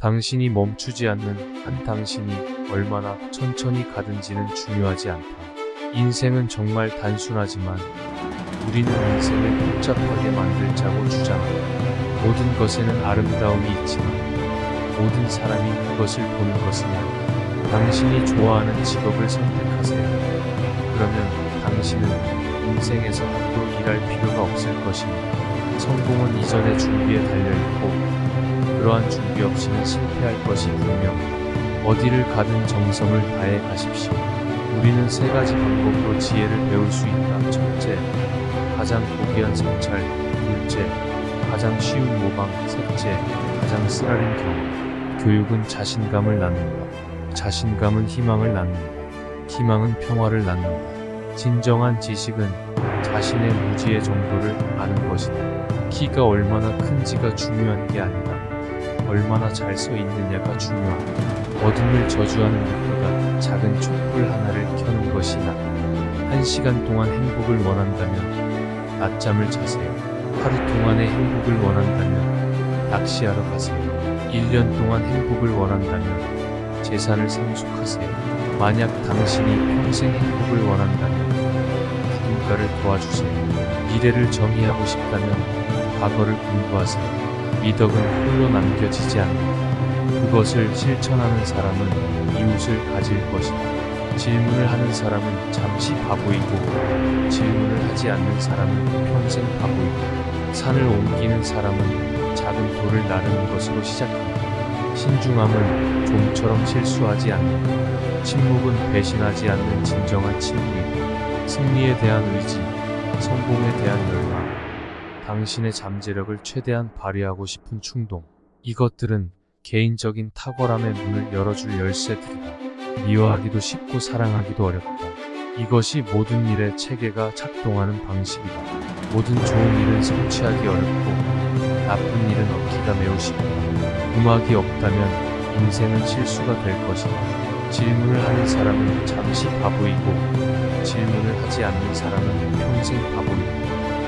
당신이 멈추지 않는 한 당신이 얼마나 천천히 가든지는 중요하지 않다. 인생은 정말 단순하지만 우리는 인생을 복잡하게 만들자고 주장한다. 모든 것에는 아름다움이 있지만 모든 사람이 그것을 보는 것은 아니다. 당신이 좋아하는 직업을 선택하세요. 그러면 당신은 인생에서 한도 일할 필요가 없을 것입니다. 성공은 이전의 준비에 달려있고 그러한 준비 없이는 실패할 것이 분명. 어디를 가든 정성을 다해 가십시오. 우리는 세 가지 방법으로 지혜를 배울 수 있다. 첫째, 가장 고귀한 성찰. 둘째, 가장 쉬운 모방. 셋째, 가장 쓰라린 경험. 교육은 자신감을 낳는다. 자신감은 희망을 낳는다. 희망은 평화를 낳는다. 진정한 지식은 자신의 무지의 정도를 아는 것이다. 키가 얼마나 큰지가 중요한 게 아니다. 얼마나 잘 서 있느냐가 중요하다. 어둠을 저주하는 것보다 작은 촛불 하나를 켜는 것이 낫다. 1시간 동안 행복을 원한다면 낮잠을 자세요. 하루 동안의 행복을 원한다면 낚시하러 가세요. 1년 동안 행복을 원한다면 재산을 상속하세요. 만약 당신이 평생 행복을 원한다면 누군가를 도와주세요. 미래를 정의하고 싶다면 과거를 공부하세요. 미덕은 홀로 남겨지지 않는다. 그것을 실천하는 사람은 이웃을 가질 것이다. 질문을 하는 사람은 잠시 바보이고 질문을 하지 않는 사람은 평생 바보이고 산을 옮기는 사람은 작은 돌을 나르는 것으로 시작한다. 신중함은 좀처럼 실수하지 않는다. 침묵은 배신하지 않는 진정한 친구이다. 승리에 대한 의지, 성공에 대한 열망, 당신의 잠재력을 최대한 발휘하고 싶은 충동. 이것들은 개인적인 탁월함의 문을 열어줄 열쇠들이다. 미워하기도 쉽고 사랑하기도 어렵다. 이것이 모든 일의 체계가 작동하는 방식이다. 모든 좋은 일은 성취하기 어렵고 나쁜 일은 얻기가 매우 쉽다. 음악이 없다면 인생은 실수가 될 것이다. 질문을 하는 사람은 잠시 바보이고 질문을 하지 않는 사람은 평생 바보이다.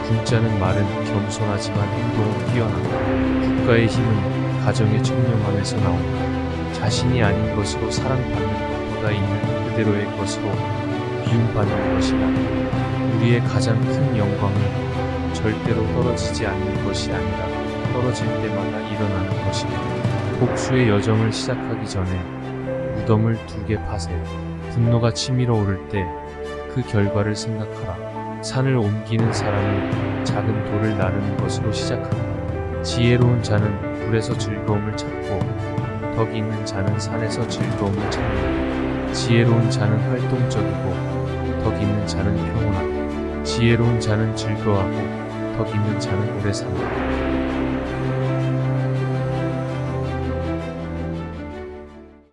군자는 말은 겸손하지만 행동은 뛰어난다. 국가의 힘은 가정의 청렴함에서 나온다. 자신이 아닌 것으로 사랑받는 것보다 있는 그대로의 것으로 미움받는 것이다. 우리의 가장 큰 영광은 절대로 떨어지지 않는 것이 아니라 떨어질 때마다 일어나는 것입니다. 복수의 여정을 시작하기 전에 무덤을 2개 파세요. 분노가 치밀어 오를 때 그 결과를 생각하라. 산을 옮기는 사람은 작은 돌을 나르는 것으로 시작한다. 지혜로운 자는 불에서 즐거움을 찾고 덕이 있는 자는 산에서 즐거움을 찾는다. 지혜로운 자는 활동적이고 덕 있는 자는 평온하다. 지혜로운 자는 즐거워하고 덕 있는 자는 오래 산다.